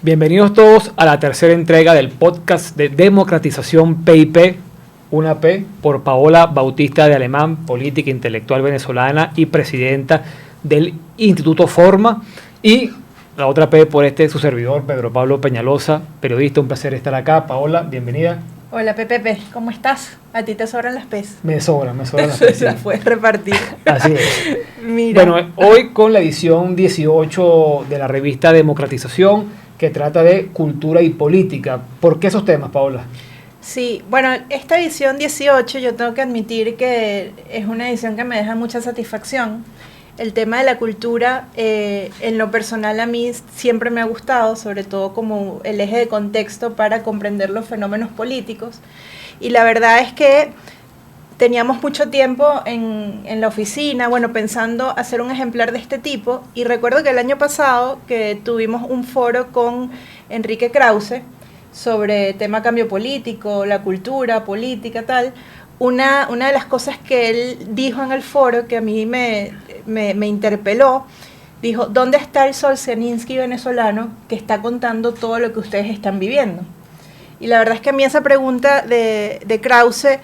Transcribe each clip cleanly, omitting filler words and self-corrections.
Bienvenidos todos a la tercera entrega del podcast de democratización PIP, una P por Paola Bautista de Alemán, política intelectual venezolana y presidenta del Instituto Forma, y la otra P por su servidor, Pedro Pablo Peñalosa, periodista. Un placer estar acá. Paola, bienvenida. Hola Pepe, ¿cómo estás? ¿A ti te sobran las P's? Me sobran las P's. Las puedes repartir. Así es. Mira. Bueno, hoy con la edición 18 de la revista Democratización, que trata de cultura y política. ¿Por qué esos temas, Paola? Sí, bueno, esta edición 18 yo tengo que admitir que es una edición que me deja mucha satisfacción. El tema de la cultura, en lo personal a mí siempre me ha gustado, sobre todo como el eje de contexto para comprender los fenómenos políticos. Y la verdad es que teníamos mucho tiempo en la oficina, bueno, pensando hacer un ejemplar de este tipo. Y recuerdo que el año pasado que tuvimos un foro con Enrique Krause sobre tema cambio político, la cultura, política, tal. Una de las cosas que él dijo en el foro que a mí me interpeló, dijo: ¿dónde está el Solzhenitsyn venezolano que está contando todo lo que ustedes están viviendo? Y la verdad es que a mí esa pregunta de Krause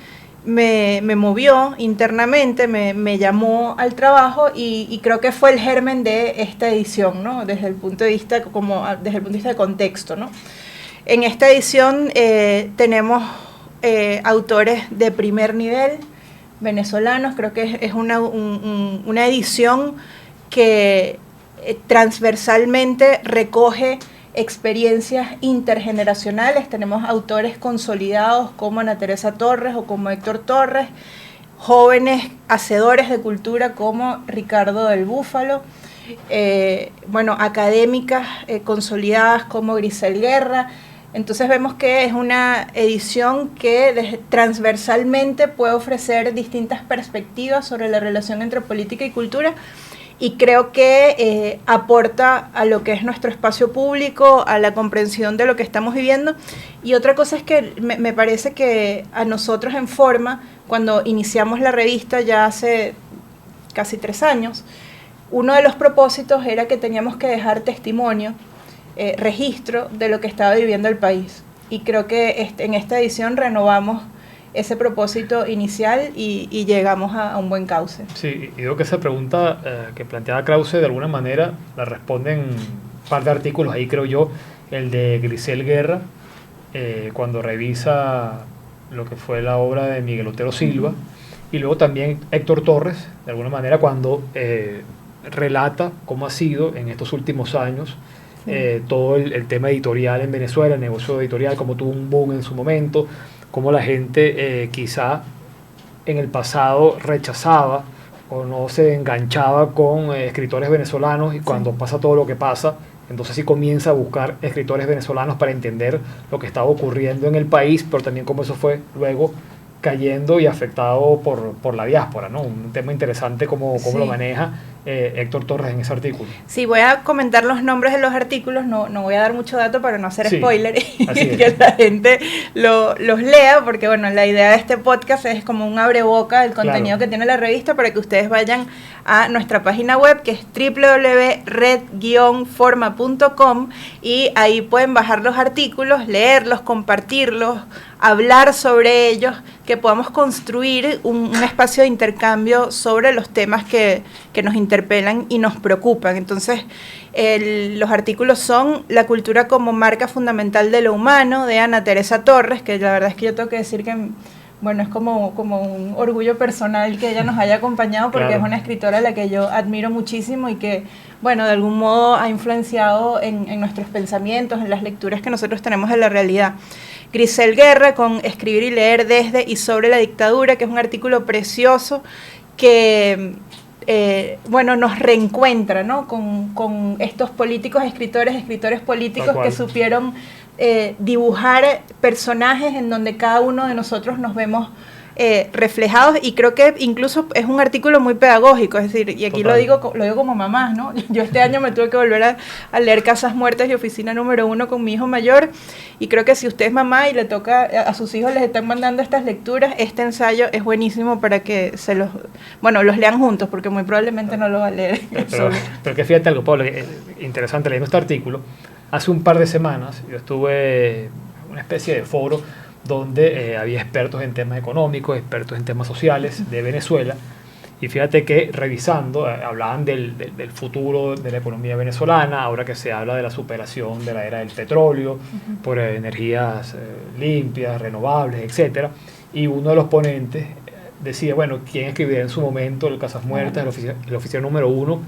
me movió internamente, me llamó al trabajo y creo que fue el germen de esta edición, ¿no? Desde el punto de vista de contexto, ¿no? En esta edición tenemos autores de primer nivel venezolanos. Creo que es una edición que transversalmente recoge experiencias intergeneracionales. Tenemos autores consolidados como Ana Teresa Torres o como Héctor Torres, jóvenes hacedores de cultura como Ricardo del Búfalo, académicas consolidadas como Grisel Guerra. Entonces vemos que es una edición que transversalmente puede ofrecer distintas perspectivas sobre la relación entre política y cultura, y creo que aporta a lo que es nuestro espacio público, a la comprensión de lo que estamos viviendo. Y otra cosa es que me parece que a nosotros en Forma, cuando iniciamos la revista ya hace casi 3 años, uno de los propósitos era que teníamos que dejar testimonio, registro de lo que estaba viviendo el país, y creo que en esta edición renovamos ese propósito inicial y llegamos a un buen cauce. Sí, y digo que esa pregunta que planteaba Krause de alguna manera la responden un par de artículos ahí, creo yo. El de Grisel Guerra, cuando revisa lo que fue la obra de Miguel Otero Silva, y luego también Héctor Torres, de alguna manera, cuando relata cómo ha sido en estos últimos años todo el tema editorial en Venezuela, el negocio editorial, como tuvo un boom en su momento, cómo la gente quizá en el pasado rechazaba o no se enganchaba con escritores venezolanos, y cuando pasa todo lo que pasa, entonces sí comienza a buscar escritores venezolanos para entender lo que estaba ocurriendo en el país, pero también cómo eso fue luego cayendo y afectado por la diáspora, ¿no? Un tema interesante cómo lo maneja Héctor Torres en ese artículo. Sí, voy a comentar los nombres de los artículos, no voy a dar mucho dato para no hacer spoiler y que la gente los lea, porque bueno, la idea de este podcast es como un abreboca del contenido que tiene la revista, para que ustedes vayan a nuestra página web, que es www.red-forma.com, y ahí pueden bajar los artículos, leerlos, compartirlos, hablar sobre ellos, que podamos construir un espacio de intercambio sobre los temas que nos interpelan y nos preocupan. Entonces, los artículos son La cultura como marca fundamental de lo humano, de Ana Teresa Torres, que la verdad es que yo tengo que decir que, bueno, es como un orgullo personal que ella nos haya acompañado, porque es una escritora a la que yo admiro muchísimo y que, bueno, de algún modo ha influenciado en nuestros pensamientos, en las lecturas que nosotros tenemos de la realidad. Grisel Guerra, con Escribir y leer desde y sobre la dictadura, que es un artículo precioso que nos reencuentra, ¿no? con estos políticos, escritores políticos que supieron dibujar personajes en donde cada uno de nosotros nos vemos reflejados, y creo que incluso es un artículo muy pedagógico, es decir, y aquí lo digo como mamá, ¿no? Yo este año me tuve que volver a leer Casas Muertas y Oficina número 1 con mi hijo mayor, y creo que si usted es mamá y le toca a sus hijos, les están mandando estas lecturas, este ensayo es buenísimo para que los lean juntos, porque muy probablemente no lo va a leer pero que fíjate algo, Pablo, interesante, leyendo este artículo, hace un par de semanas yo estuve en una especie de foro donde había expertos en temas económicos, expertos en temas sociales de Venezuela, y fíjate que revisando, hablaban del futuro de la economía venezolana, ahora que se habla de la superación de la era del petróleo, por energías limpias, renovables, etcétera, y uno de los ponentes decía, bueno, ¿quién escribirá en su momento el Casas Muertas, el oficial número 1,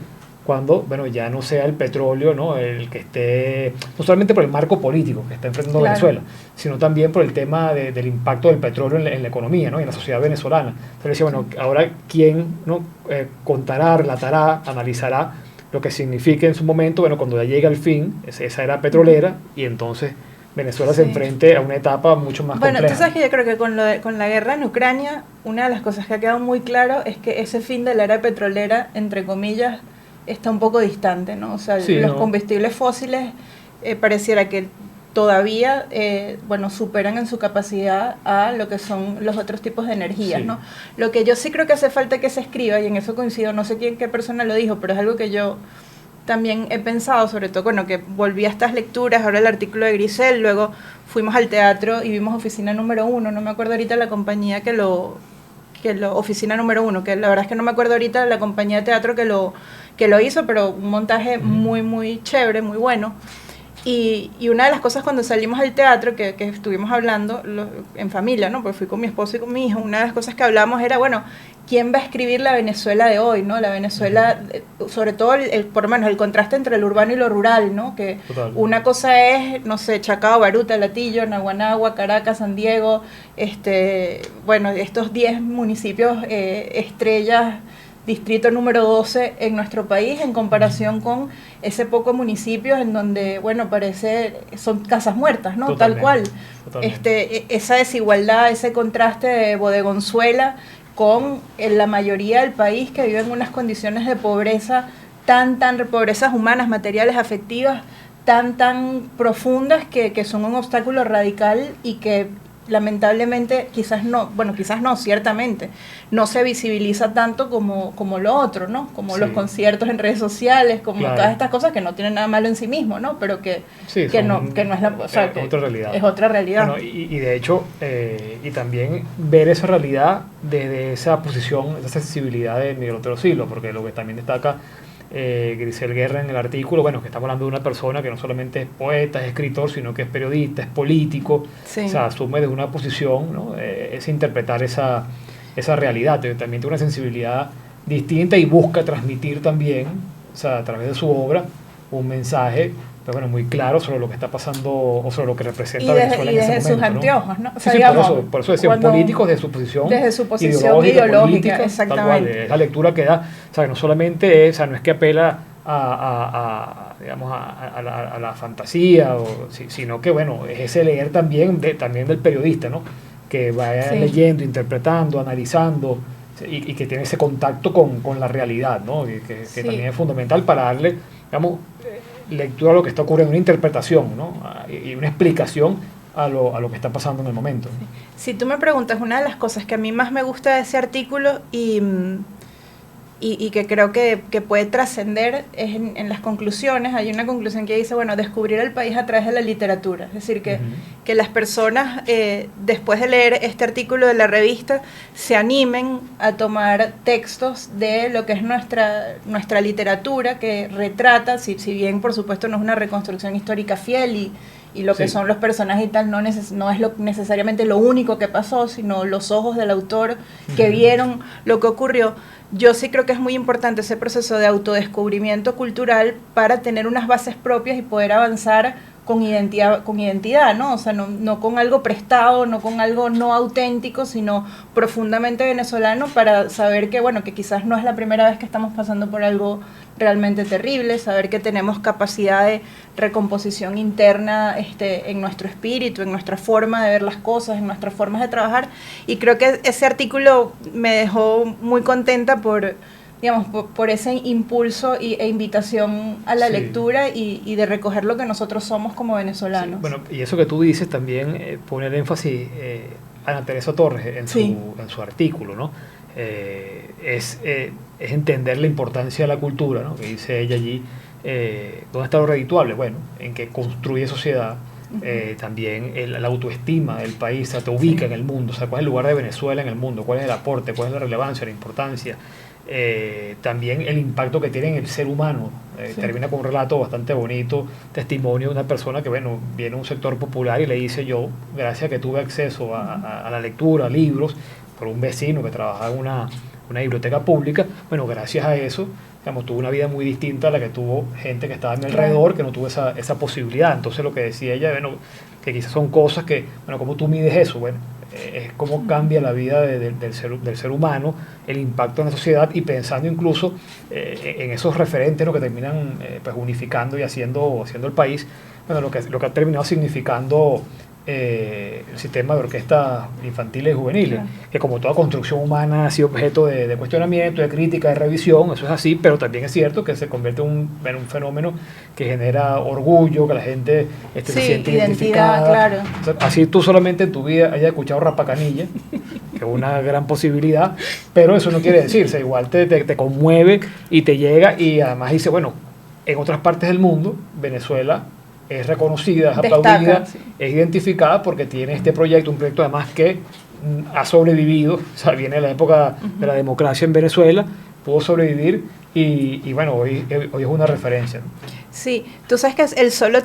cuando, bueno, ya no sea el petróleo, ¿no?, el que esté, no solamente por el marco político que está enfrentando Venezuela, sino también por el tema del impacto del petróleo en la economía, ¿no?, y en la sociedad venezolana? Entonces decía, bueno, ahora quién, ¿no?, contará, relatará, analizará lo que significa en su momento, bueno, cuando ya llega al fin esa era petrolera, y entonces Venezuela se enfrente a una etapa mucho más compleja. Bueno, tú sabes que yo creo que con la guerra en Ucrania, una de las cosas que ha quedado muy claro es que ese fin de la era petrolera, entre comillas, está un poco distante, ¿no? O sea, los combustibles fósiles pareciera que todavía, superan en su capacidad a lo que son los otros tipos de energías, ¿no? Lo que yo sí creo que hace falta que se escriba, y en eso coincido, no sé qué persona lo dijo, pero es algo que yo también he pensado, sobre todo, bueno, que volví a estas lecturas, ahora el artículo de Grisel, luego fuimos al teatro y vimos Oficina número 1, no me acuerdo ahorita la compañía Oficina número 1, que la verdad es que no me acuerdo ahorita la compañía de teatro que lo hizo, pero un montaje muy, muy chévere, muy bueno. Y una de las cosas cuando salimos al teatro, que estuvimos hablando en familia, ¿no?, porque fui con mi esposo y con mi hijo, una de las cosas que hablamos era, bueno, ¿quién va a escribir la Venezuela de hoy, ¿no? La Venezuela, sobre todo, por lo menos el contraste entre lo urbano y lo rural, ¿no? Que una cosa es, no sé, Chacao, Baruta, Latillo, Naguanagua, Caracas, San Diego, estos 10 municipios estrellas, distrito número 12 en nuestro país, en comparación con ese poco municipios en donde, bueno, son casas muertas, ¿no? Tal cual. Esa desigualdad, ese contraste de Bodegonzuela con la mayoría del país que vive en unas condiciones de pobreza pobrezas humanas, materiales, afectivas, tan profundas que son un obstáculo radical y que lamentablemente ciertamente no se visibiliza tanto como lo otro, ¿no? Como los conciertos en redes sociales, como todas estas cosas que no tienen nada malo en sí mismo, ¿no? Pero que no es la, o sea, otra realidad. Es otra realidad. Bueno, y de hecho, y también ver esa realidad desde esa posición, esa sensibilidad de Miguel Otero Silva, porque lo que también destaca Grisel Guerra en el artículo, bueno, que estamos hablando de una persona que no solamente es poeta, es escritor, sino que es periodista, es político, o sea, asume de una posición, ¿no?, es interpretar esa realidad, también tiene una sensibilidad distinta y busca transmitir también, o sea, a través de su obra, un mensaje, pues bueno, muy claro sobre lo que está pasando o sobre lo que representa Venezuela en ese momento. Y desde sus anteojos, ¿no? O sea, digamos, por eso decía, políticos de su posición ideológica, política, exactamente. Tal cual, es la lectura que da, o sea, no solamente es, o sea, no es que apela a la fantasía, sino que, bueno, es ese leer también del periodista, ¿no?, que vaya leyendo, interpretando, analizando, y que tiene ese contacto con la realidad, ¿no?, que también es fundamental para darle, digamos, lectura a lo que está ocurriendo, una interpretación, ¿no?, y una explicación a lo que está pasando en el momento. Si tú me preguntas, una de las cosas que a mí más me gusta de ese artículo y que creo que puede trascender es en las conclusiones. Hay una conclusión que dice, bueno, descubrir el país a través de la literatura, es decir, que las personas después de leer este artículo de la revista se animen a tomar textos de lo que es nuestra literatura, que retrata, si bien por supuesto no es una reconstrucción histórica fiel y lo que son los personajes y tal no es necesariamente lo único que pasó, sino los ojos del autor que vieron lo que ocurrió. Yo sí creo que es muy importante ese proceso de autodescubrimiento cultural para tener unas bases propias y poder avanzar con identidad, ¿no? O sea, no con algo prestado, no con algo no auténtico, sino profundamente venezolano, para saber que, bueno, que quizás no es la primera vez que estamos pasando por algo realmente terrible, saber que tenemos capacidad de recomposición interna en nuestro espíritu, en nuestra forma de ver las cosas, en nuestras formas de trabajar, y creo que ese artículo me dejó muy contenta por ese impulso e invitación a la lectura y de recoger lo que nosotros somos como venezolanos. Sí, bueno, y eso que tú dices también pone el énfasis Ana Teresa Torres en su artículo, ¿no? Es entender la importancia de la cultura, ¿no?, que dice ella allí, ¿dónde está lo redituable? Bueno, en que construye sociedad. También la autoestima del país, o sea, te ubica en el mundo, o sea, cuál es el lugar de Venezuela en el mundo, cuál es el aporte, cuál es la relevancia, la importancia, también el impacto que tiene en el ser humano. Termina con un relato bastante bonito, testimonio de una persona que, bueno, viene a un sector popular y le dice: yo, gracias a que tuve acceso a la lectura, a libros, por un vecino que trabajaba en una biblioteca pública, bueno, gracias a eso, digamos, tuvo una vida muy distinta a la que tuvo gente que estaba a mi alrededor, que no tuvo esa posibilidad. Entonces, lo que decía ella, bueno, que quizás son cosas que, bueno, ¿cómo tú mides eso? Bueno, es cómo cambia la vida del ser humano, el impacto en la sociedad, y pensando incluso en esos referentes, ¿no?, que terminan pues unificando y haciendo el país, bueno, lo que ha terminado significando el sistema de orquestas infantiles y juveniles, que como toda construcción humana ha sido objeto de cuestionamiento, de crítica, de revisión. Eso es así, pero también es cierto que se convierte en un fenómeno que genera orgullo, que la gente se siente identificada. Claro. O sea, así tú solamente en tu vida hayas escuchado Rapacanilla, que es una gran posibilidad, pero eso no quiere decir, o sea, igual te conmueve y te llega, y además dice, bueno, en otras partes del mundo, Venezuela es reconocida, es aplaudida, es identificada porque tiene este proyecto, un proyecto además que ha sobrevivido, o sea, viene de la época de la democracia en Venezuela, pudo sobrevivir y bueno, hoy es una referencia, ¿no? Sí, tú sabes que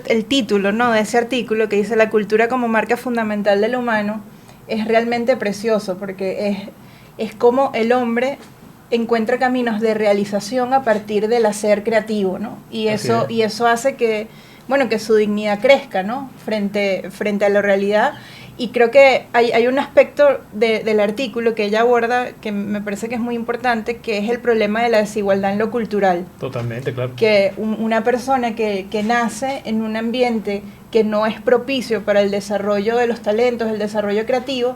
el título, ¿no?, de ese artículo que dice la cultura como marca fundamental del humano es realmente precioso, porque es como el hombre encuentra caminos de realización a partir del hacer creativo, ¿no? Y eso hace que, bueno, que su dignidad crezca, ¿no?, frente a la realidad. Y creo que hay un aspecto del artículo que ella aborda que me parece que es muy importante, que es el problema de la desigualdad en lo cultural. Totalmente, claro. Que una persona que nace en un ambiente que no es propicio para el desarrollo de los talentos, el desarrollo creativo,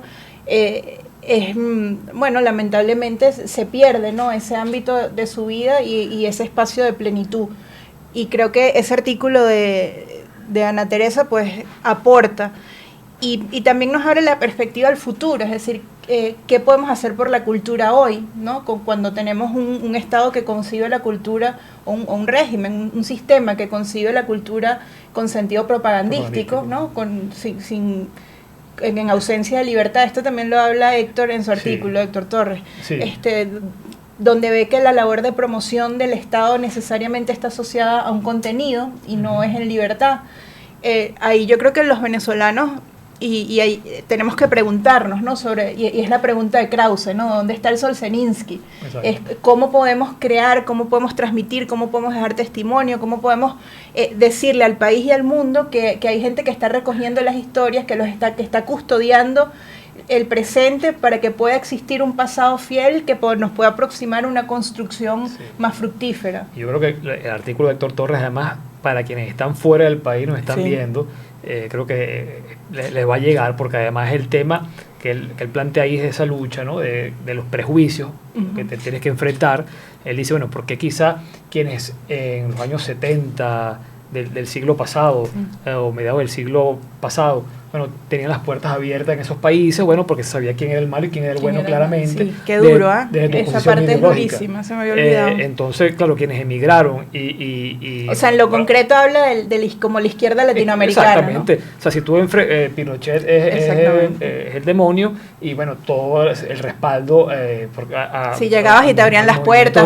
bueno, lamentablemente se pierde, ¿no?, ese ámbito de su vida y ese espacio de plenitud. Y creo que ese artículo de Ana Teresa pues aporta y también nos abre la perspectiva al futuro, es decir, qué podemos hacer por la cultura hoy, ¿no?, cuando tenemos un Estado que concibe la cultura, o un régimen, un sistema que concibe la cultura con sentido propagandístico, ¿no?, en ausencia de libertad. Esto también lo habla Héctor en su artículo, sí. Héctor Torres, sí. Donde ve que la labor de promoción del Estado necesariamente está asociada a un contenido y no es en libertad. Ahí yo creo que los venezolanos, y ahí tenemos que preguntarnos, ¿no?, y es la pregunta de Krause, ¿no?, ¿dónde está el Solzhenitsyn? Es cómo podemos crear, cómo podemos transmitir, cómo podemos dejar testimonio, cómo podemos decirle al país y al mundo que hay gente que está recogiendo las historias, que está custodiando el presente para que pueda existir un pasado fiel que nos pueda aproximar a una construcción más fructífera. Yo creo que el artículo de Héctor Torres, además, para quienes están fuera del país, nos están viendo, creo que les va a llegar, porque además el tema que él plantea ahí es esa lucha, ¿no?, de los prejuicios que te tienes que enfrentar. Él dice, bueno, porque quizá quienes en los años 70 del siglo pasado, o mediados del siglo pasado, bueno, tenían las puertas abiertas en esos países, bueno, porque se sabía quién era el malo y quién era el bueno, claramente. Sí, qué duro, esa parte es durísima, se me había olvidado. Entonces, claro, quienes emigraron o sea, en lo concreto habla como la izquierda latinoamericana, exactamente, ¿no? O sea, si tú Pinochet es el demonio, y bueno, todo el respaldo, si llegabas y te abrían las puertas,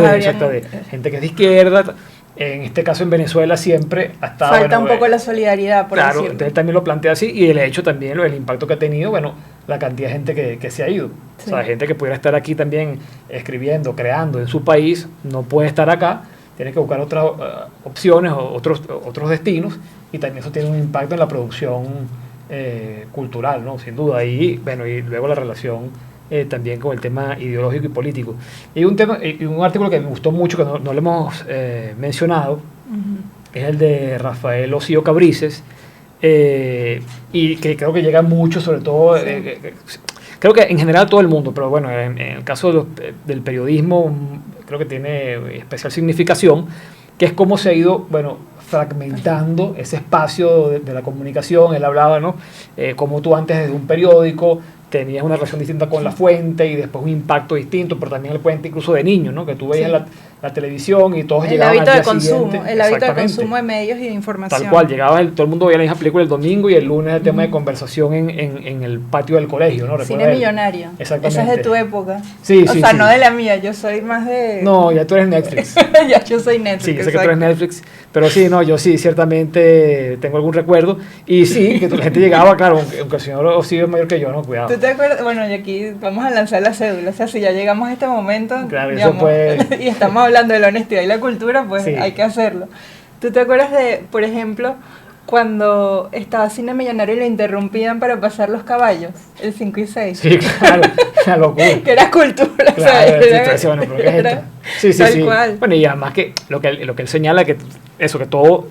gente que es de izquierda. En este caso en Venezuela siempre ha estado... Falta un poco la solidaridad, por claro, decirlo. Entonces también lo plantea así, y el hecho también, el impacto que ha tenido, bueno, la cantidad de gente que se ha ido. Sí. O sea, gente que pudiera estar aquí también escribiendo, creando en su país, no puede estar acá, tiene que buscar otras opciones, otros destinos, y también eso tiene un impacto en la producción cultural, ¿no? Sin duda. Y bueno, y luego la relación también con el tema ideológico y político. Y un artículo que me gustó mucho, que no lo hemos mencionado, es el de Rafael Osío Cabrices, y que creo que llega mucho, sobre todo, creo que en general todo el mundo, pero bueno, en el caso del periodismo creo que tiene especial significación, que es cómo se ha ido, bueno, fragmentando ese espacio de la comunicación. Él hablaba, ¿no?, como tú antes desde un periódico tenías una relación distinta con la fuente y después un impacto distinto, pero también el puente incluso de niños, ¿no? Que tú veías la televisión y todos llegaban al día siguiente. El hábito de consumo de medios y de información. Tal cual, llegaba todo el mundo veía la misma película el domingo y el lunes el tema de conversación en el patio del colegio, ¿no? Cine millonario. Exactamente. Esa es de tu época. Sí, o sea, no de la mía, yo soy más de... No, ya tú eres Netflix. Ya yo soy Netflix. Sí, sé que tú eres Netflix, pero sí, no, yo sí, ciertamente tengo algún recuerdo. Y sí, que la gente llegaba, claro, aunque el señor Osirio es mayor que yo, no, cuidado. ¿Tú te acuerdas? Bueno, y aquí vamos a lanzar la cédula, o sea, si ya llegamos a este momento, claro, digamos, eso puede... y estamos hablando de la honestidad y la cultura, pues sí. hay que hacerlo. ¿Tú te acuerdas de, por ejemplo, cuando estaba Cine Millonario y lo interrumpían para pasar los caballos, el 5 y 6? Sí, claro, una locura. Que era cultura, claro, ¿sabes? Bueno, pero ¿qué es esto? Sí, sí, tal sí. cual. Bueno, y además que lo que él señala, que eso, que todo,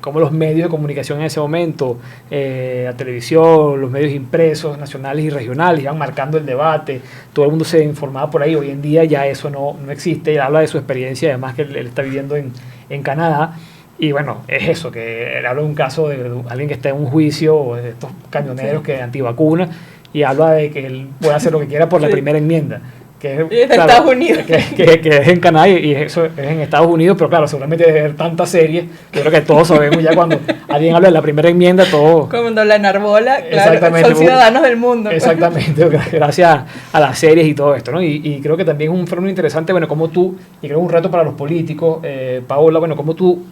como los medios de comunicación en ese momento, la televisión, los medios impresos, nacionales y regionales, iban marcando el debate, todo el mundo se informaba por ahí. Hoy en día ya eso no existe. Él habla de su experiencia, además que él está viviendo en Canadá. Y bueno, es eso, que él habla de un caso de alguien que está en un juicio, de estos camioneros que antivacunas, y habla de que él puede hacer lo que quiera por la primera enmienda. Que es de Estados Unidos. Que es en Canadá y eso es en Estados Unidos, pero claro, seguramente de ver tantas series, yo creo que todos sabemos ya cuando alguien habla de la primera enmienda, todo... Como cuando la enarbola, claro, son ciudadanos del mundo. Exactamente, gracias a las series y todo esto, ¿no? Y creo que también es un fenómeno interesante, bueno, como tú, y creo que un reto para los políticos, Paola, bueno, cómo tú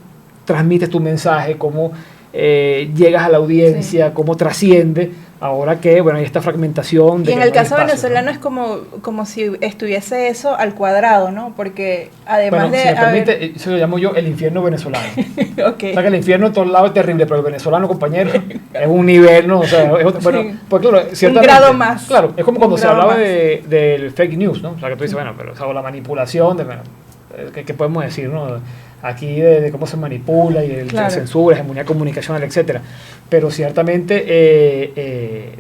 transmites tu mensaje, cómo llegas a la audiencia, cómo trasciende, ahora que, bueno, hay esta fragmentación. Y en el caso venezolano, ¿no? Es como si estuviese eso al cuadrado, ¿no? Porque además si me permite, eso lo llamo yo el infierno venezolano. Okay. O sea, que el infierno de todos lados es terrible, pero el venezolano, compañero, es un nivel, ¿no? O sea, bueno, pues claro, un grado más. Claro, es como cuando se hablaba del fake news, ¿no? O sea, que tú dices, bueno, pero o sea, la manipulación, ¿qué podemos decir, no? Aquí de cómo se manipula y de la censura, hegemonía comunicacional, etcétera. Pero ciertamente,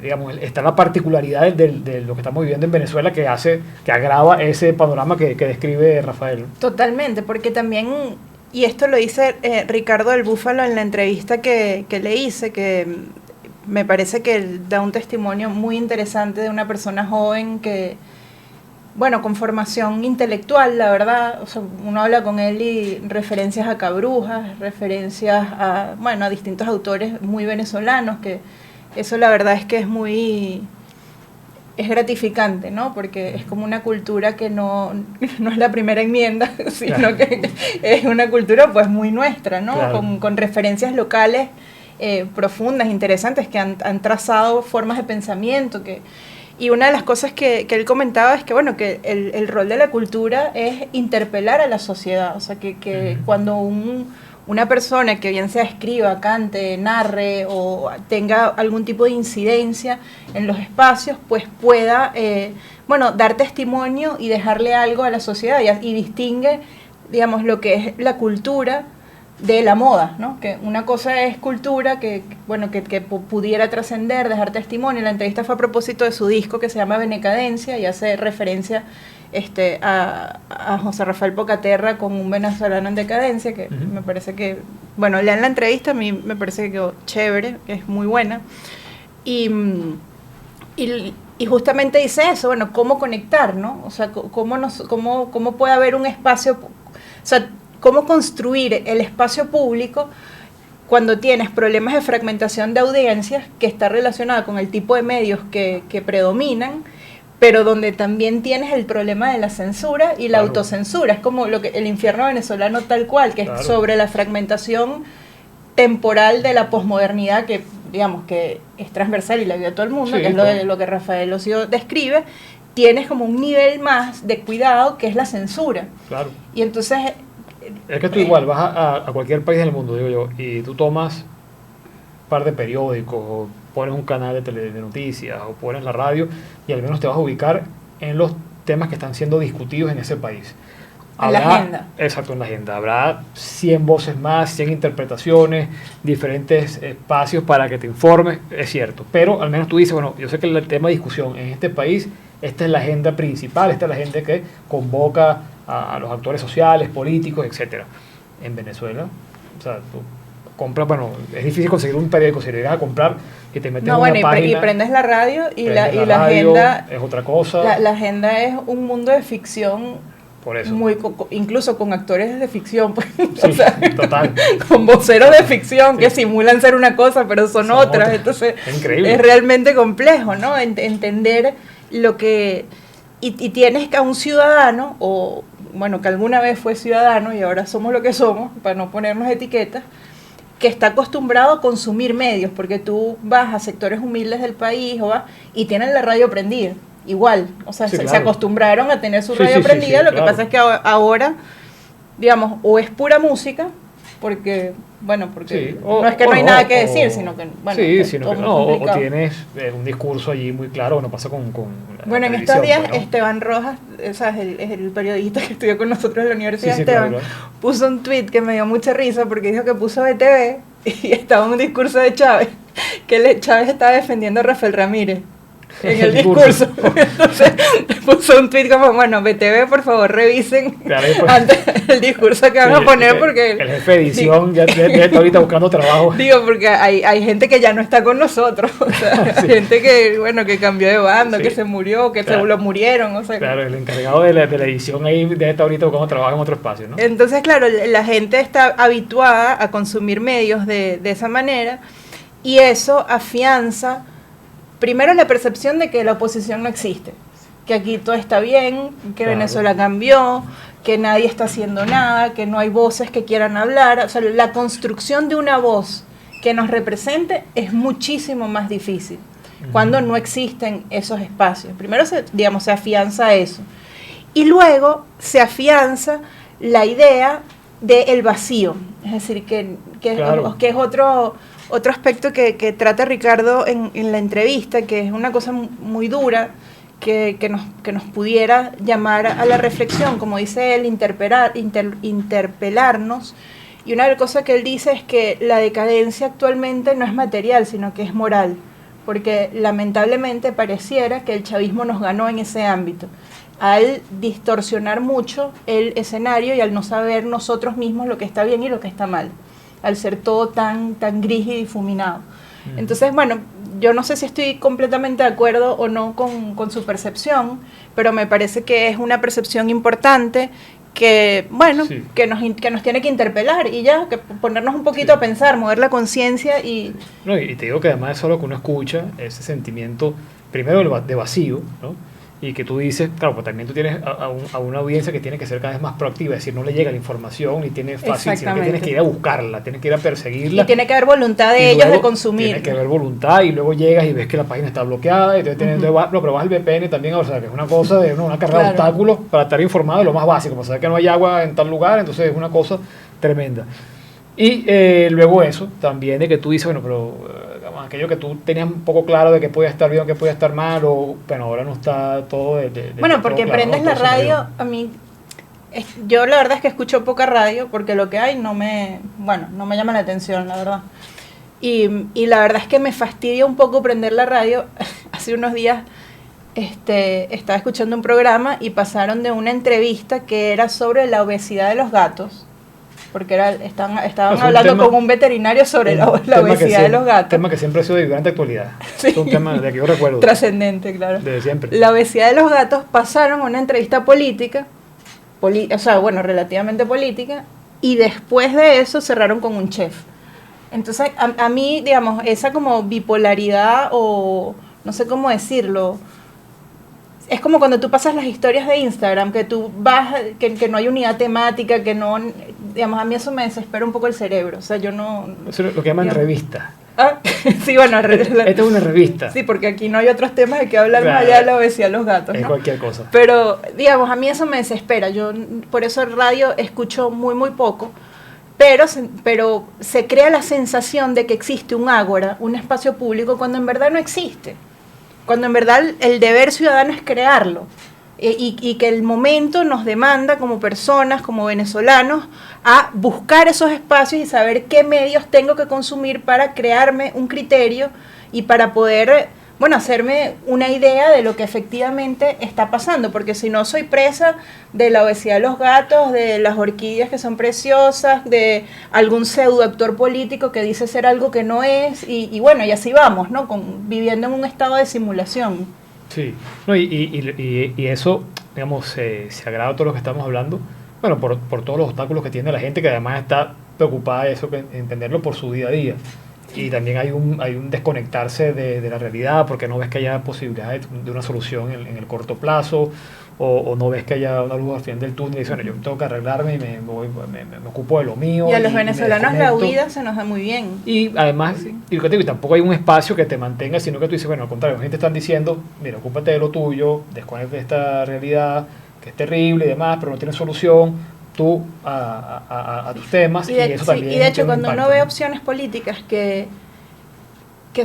digamos, está la particularidad de lo que estamos viviendo en Venezuela que agrava ese panorama que describe Rafael. Totalmente, porque también, y esto lo dice Ricardo del Búfalo en la entrevista que le hice, que me parece que da un testimonio muy interesante de una persona joven que, bueno, con formación intelectual, la verdad, o sea, uno habla con él y referencias a Cabrujas, referencias a, bueno, a distintos autores muy venezolanos, que eso la verdad es que es gratificante, ¿no? Porque es como una cultura que no es la primera enmienda, sino que es una cultura pues muy nuestra, ¿no? Claro. Con referencias locales profundas, interesantes, que han trazado formas de pensamiento, y una de las cosas que él comentaba es que, bueno, que el rol de la cultura es interpelar a la sociedad. O sea, que cuando una persona que bien sea escriba, cante, narre o tenga algún tipo de incidencia en los espacios, pues pueda, dar testimonio y dejarle algo a la sociedad y distingue, digamos, lo que es la cultura de la moda, ¿no? Que una cosa es cultura que pudiera trascender, dejar testimonio. La entrevista fue a propósito de su disco que se llama Benecadencia y hace referencia a José Rafael Pocaterra como un venezolano en decadencia, que me parece que, bueno, lean la entrevista, a mí me parece que quedó chévere, que es muy buena. Y justamente dice eso, bueno, cómo conectar, ¿no? O sea, cómo puede haber un espacio, o sea, cómo construir el espacio público cuando tienes problemas de fragmentación de audiencias que está relacionada con el tipo de medios que predominan, pero donde también tienes el problema de la censura y la autocensura. Es como el infierno venezolano tal cual, que es sobre la fragmentación temporal de la posmodernidad que, digamos, que es transversal y la vive todo el mundo, que es lo que Rafael Ocio describe. Tienes como un nivel más de cuidado que es la censura. Claro. Y entonces... Es que tú igual vas a cualquier país del mundo, digo yo, y tú tomas un par de periódicos, o pones un canal de noticias, o pones la radio, y al menos te vas a ubicar en los temas que están siendo discutidos en ese país. En la agenda. Exacto, en la agenda. Habrá 100 voces más, 100 interpretaciones, diferentes espacios para que te informes, es cierto. Pero al menos tú dices, bueno, yo sé que el tema de discusión en este país, esta es la agenda principal, esta es la agenda que convoca a los actores sociales, políticos, etcétera. En Venezuela, o sea, tú compras, bueno, es difícil conseguir un periódico, si llegas a comprar y te metes en bueno, una página. Y prendes la radio y la radio, agenda es otra cosa. La agenda es un mundo de ficción. Por eso. Incluso con actores de ficción, pues, Sí, o sea, total. con voceros de ficción Sí. que simulan ser una cosa, pero son otras. Entonces, es increíble. Es realmente complejo, ¿no? Entender lo que... Y tienes que a un ciudadano, o bueno, que alguna vez fue ciudadano y ahora somos lo que somos, para no ponernos etiquetas, que está acostumbrado a consumir medios, porque tú vas a sectores humildes del país y tienen la radio prendida. Igual, o sea, sí, se claro. acostumbraron a tener su radio prendida, lo que pasa es que ahora, digamos, o es pura música, porque Sí, no es que no hay nada que decir, sino que, bueno, sí, sino que no, o complicado. tienes un discurso allí muy claro, no pasa con la Bueno, en televisión, estos días pues, ¿no? Esteban Rojas, o sea, es el periodista que estudió con nosotros en la universidad, Sí, Esteban, claro. puso un tweet que me dio mucha risa porque dijo que puso BTV y estaba un discurso de Chávez, que Chávez estaba defendiendo a Rafael Ramírez en el discurso. Entonces puso un tweet como, bueno, BTV, por favor, revisen Claro, pues, antes el discurso que van a poner porque... El jefe de edición ya está ahorita buscando trabajo. Digo, porque hay gente que ya no está con nosotros, o sea, Sí. gente que, bueno, que cambió de bando, Sí. que se murió, que Claro. se lo murieron, o sea... Claro, el encargado de la edición ahí debe estar ahorita buscando trabajo en otro espacio, ¿no? Entonces, claro, la gente está habituada a consumir medios de esa manera y eso afianza, primero, la percepción de que la oposición no existe, que aquí todo está bien, que Claro. Venezuela cambió, que nadie está haciendo nada, que no hay voces que quieran hablar. O sea, la construcción de una voz que nos represente es muchísimo más difícil cuando no existen esos espacios. Primero, se afianza eso. Y luego se afianza la idea del vacío. Es decir, que Claro. es otro aspecto que trata Ricardo en la entrevista, que es una cosa muy dura, que nos pudiera llamar a la reflexión, como dice él, interpelarnos. Y una cosa que él dice es que la decadencia actualmente no es material, sino que es moral, porque lamentablemente pareciera que el chavismo nos ganó en ese ámbito, al distorsionar mucho el escenario y al no saber nosotros mismos lo que está bien y lo que está mal, al ser todo tan gris y difuminado. Entonces, bueno, yo no sé si estoy completamente de acuerdo o no con su percepción, pero me parece que es una percepción importante que, bueno, Sí. que nos tiene que interpelar y ya, que ponernos un poquito Sí. a pensar, mover la conciencia y... No, y te digo que además eso es lo que uno escucha, ese sentimiento, primero de vacío, ¿no? Y que tú dices, claro, pues también tú tienes a una audiencia que tiene que ser cada vez más proactiva, es decir, no le llega la información ni tiene fácil, sino que Exactamente. tienes que ir a buscarla, tienes que ir a perseguirla. Y tiene que haber voluntad de Y ellos luego de consumir. Tiene que haber voluntad y luego llegas y ves que la página está bloqueada y entonces no, pero vas al VPN también, o sea, que es una cosa de una carrera de Claro. obstáculos para estar informado de lo más básico, para saber que no hay agua en tal lugar, entonces es una cosa tremenda. Y luego eso, también de que tú dices, bueno, pero aquello que tú tenías un poco claro de que podía estar bien o que podía estar mal, o bueno, ahora no está todo Bueno, todo porque claro, prendes ¿no? la Todo se radio, movió. a mí, yo la verdad es que escucho poca radio, porque lo que hay no me llama la atención, la verdad. Y la verdad es que me fastidia un poco prender la radio. Hace unos días estaba escuchando un programa y pasaron de una entrevista que era sobre la obesidad de los gatos, porque estaban Es un hablando tema- con un veterinario sobre la tema que obesidad de los gatos. tema que siempre ha sido de vibrante actualidad. Sí. Es un tema de que yo recuerdo. Trascendente, claro. Desde siempre. La obesidad de los gatos pasaron a una entrevista política, o sea, bueno, relativamente política, y después de eso cerraron con un chef. Entonces, a mí, digamos, esa como bipolaridad o no sé cómo decirlo, es como cuando tú pasas las historias de Instagram, que tú vas, que no hay unidad temática, que no, digamos, a mí eso me desespera un poco el cerebro, o sea, yo no... Eso es lo que llaman Digamos. revista. Ah, sí, bueno, Esta es una revista. sí, porque aquí no hay otros temas de que hablar Claro. más allá de la obesidad de los gatos, Es ¿no? cualquier cosa. Pero, digamos, a mí eso me desespera. Yo, por eso radio escucho muy poco. Pero se crea la sensación de que existe un ágora, un espacio público, cuando en verdad no existe. Cuando en verdad el deber ciudadano es crearlo. Y que el momento nos demanda como personas, como venezolanos, a buscar esos espacios y saber qué medios tengo que consumir para crearme un criterio y para poder bueno, hacerme una idea de lo que efectivamente está pasando, porque si no soy presa de la obesidad de los gatos, de las orquídeas que son preciosas, de algún pseudo actor político que dice ser algo que no es, y bueno, y así vamos, ¿no? Viviendo en un estado de simulación. Sí, no, y eso, digamos, se agrada a todos los que estamos hablando, bueno, por todos los obstáculos que tiene la gente, que además está preocupada de eso, entenderlo por su día a día. Y también hay un desconectarse de la realidad, porque no ves que haya posibilidad de una solución en el corto plazo, o no ves que haya una luz al final del túnel y dices, bueno, yo tengo que arreglarme y me ocupo de lo mío. Y a los venezolanos la huida se nos da muy bien. Y además, sí. Y lo que te digo, tampoco hay un espacio que te mantenga, sino que tú dices, bueno, al contrario, la gente está diciendo, mira, ocúpate de lo tuyo, desconecta de esta realidad, que es terrible y demás, pero no tiene solución. Tú a tus temas, y eso también. Y de hecho, cuando uno ve opciones políticas que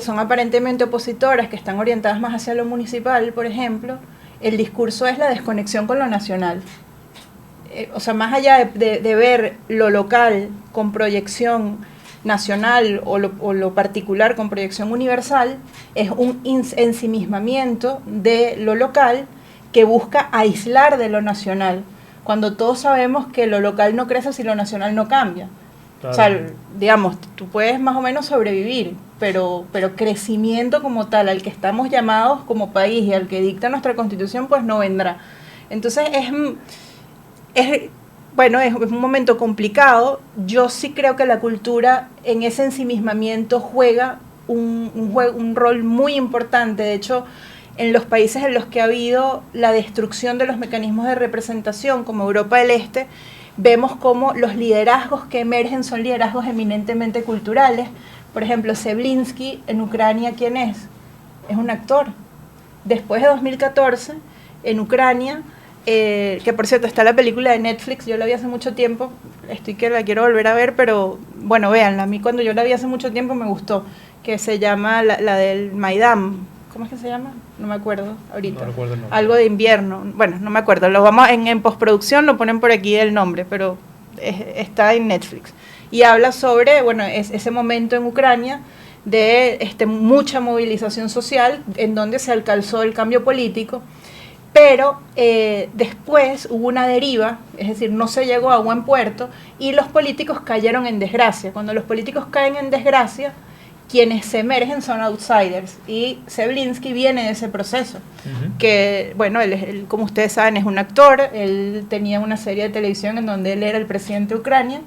son aparentemente opositoras, que están orientadas más hacia lo municipal, por ejemplo, el discurso es la desconexión con lo nacional. O sea, más allá de ver lo local con proyección nacional o lo particular con proyección universal, es un ensimismamiento de lo local que busca aislar de lo nacional, cuando todos sabemos que lo local no crece si lo nacional no cambia. Claro. O sea, digamos, tú puedes más o menos sobrevivir, pero crecimiento como tal, al que estamos llamados como país y al que dicta nuestra Constitución, pues no vendrá. Entonces es un momento complicado. Yo sí creo que la cultura en ese ensimismamiento juega un rol muy importante. De hecho, en los países en los que ha habido la destrucción de los mecanismos de representación, como Europa del Este, vemos cómo los liderazgos que emergen son liderazgos eminentemente culturales. Por ejemplo, Zelensky en Ucrania, ¿quién es? Es un actor. Después de 2014, en Ucrania, que por cierto está la película de Netflix, yo la vi hace mucho tiempo, estoy que la quiero volver a ver, pero bueno, véanla, a mí cuando yo la vi hace mucho tiempo me gustó, que se llama la del Maidán. ¿Cómo es que se llama? No me acuerdo ahorita. No recuerdo el nombre. Algo de invierno. Bueno, no me acuerdo. Lo vamos en postproducción, lo ponen por aquí el nombre, pero está en Netflix. Y habla sobre, bueno, ese momento en Ucrania de mucha movilización social en donde se alcanzó el cambio político, pero después hubo una deriva, es decir, no se llegó a buen puerto y los políticos cayeron en desgracia. Cuando los políticos caen en desgracia, quienes se emergen son outsiders, y Zelensky viene de ese proceso, que, bueno, él, como ustedes saben, es un actor, él tenía una serie de televisión en donde él era el presidente de Ucrania,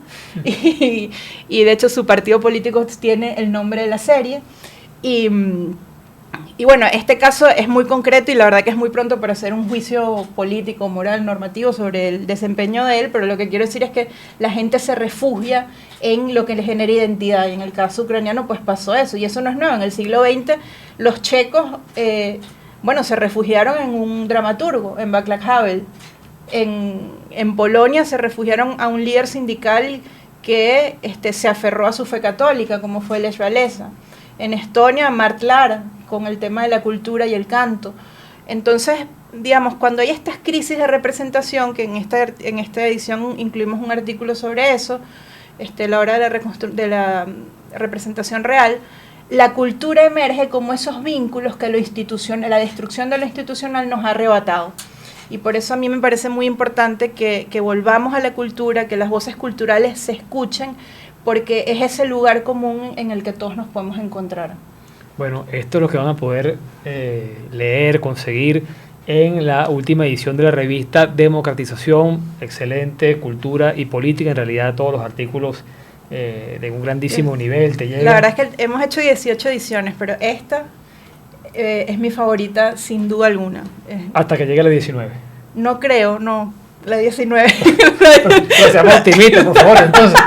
y de hecho su partido político tiene el nombre de la serie, y bueno, este caso es muy concreto y la verdad que es muy pronto para hacer un juicio político, moral, normativo sobre el desempeño de él, pero lo que quiero decir es que la gente se refugia en lo que le genera identidad, y en el caso ucraniano pues pasó eso, y eso no es nuevo. En el siglo XX los checos, se refugiaron en un dramaturgo, en Václav Havel. En Polonia se refugiaron a un líder sindical que se aferró a su fe católica, como fue Lech Walesa. En Estonia, Mart Laar, con el tema de la cultura y el canto. Entonces, digamos, cuando hay estas crisis de representación, que en esta edición incluimos un artículo sobre eso, la hora de la representación real, la cultura emerge como esos vínculos que la destrucción de lo institucional nos ha arrebatado. Y por eso a mí me parece muy importante que volvamos a la cultura, que las voces culturales se escuchen, porque es ese lugar común en el que todos nos podemos encontrar. Bueno, esto es lo que van a poder leer, conseguir en la última edición de la revista Democratización, Excelente, Cultura y Política. En realidad todos los artículos de un grandísimo nivel te llegan. La verdad es que hemos hecho 18 ediciones, pero esta es mi favorita sin duda alguna. Hasta que llegue la 19. No creo, no, la 19. Pero seamos optimistas, por favor, entonces.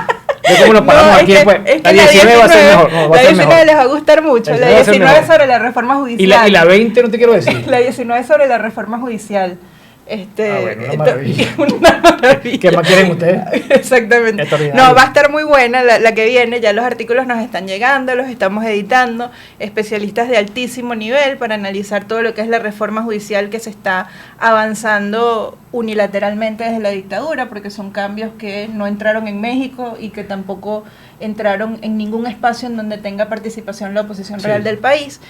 ¿Cómo nos paramos aquí? La 19 va a ser mejor. No, la 19 les va a gustar mucho. La 19 sobre la reforma judicial. ¿Y la 20 no te quiero decir? La 19 sobre la reforma judicial. Bueno, una maravilla. Una maravilla. ¿Qué más quieren ustedes? Exactamente. No, va a estar muy buena la que viene, ya los artículos nos están llegando, los estamos editando, especialistas de altísimo nivel para analizar todo lo que es la reforma judicial que se está avanzando unilateralmente desde la dictadura, porque son cambios que no entraron en México y que tampoco entraron en ningún espacio en donde tenga participación la oposición real del país.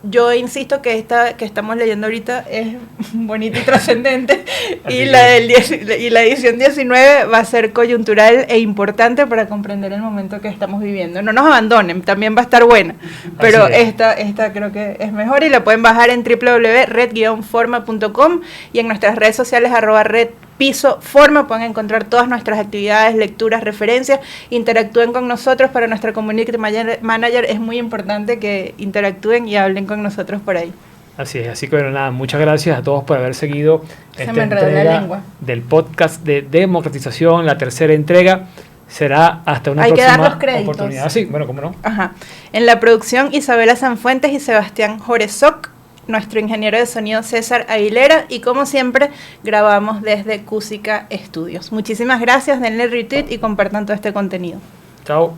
Yo insisto que esta que estamos leyendo ahorita es bonita y trascendente y la edición 19 va a ser coyuntural e importante para comprender el momento que estamos viviendo. No nos abandonen, también va a estar buena, pero esta creo que es mejor y la pueden bajar en www.red-forma.com y en nuestras redes sociales @red_forma pueden encontrar todas nuestras actividades, lecturas, referencias. Interactúen con nosotros. Para nuestra community manager es muy importante que interactúen y hablen con nosotros por ahí. Así es, así que bueno, nada, muchas gracias a todos por haber seguido esta entrega del podcast de democratización, la tercera entrega. Será hasta una próxima oportunidad. Sí, bueno, ¿cómo no? En la producción, Isabela Sanfuentes y Sebastián Joresoc. Nuestro ingeniero de sonido César Aguilera y como siempre grabamos desde Cusica Estudios. Muchísimas gracias, denle retweet y compartan todo este contenido. Chao.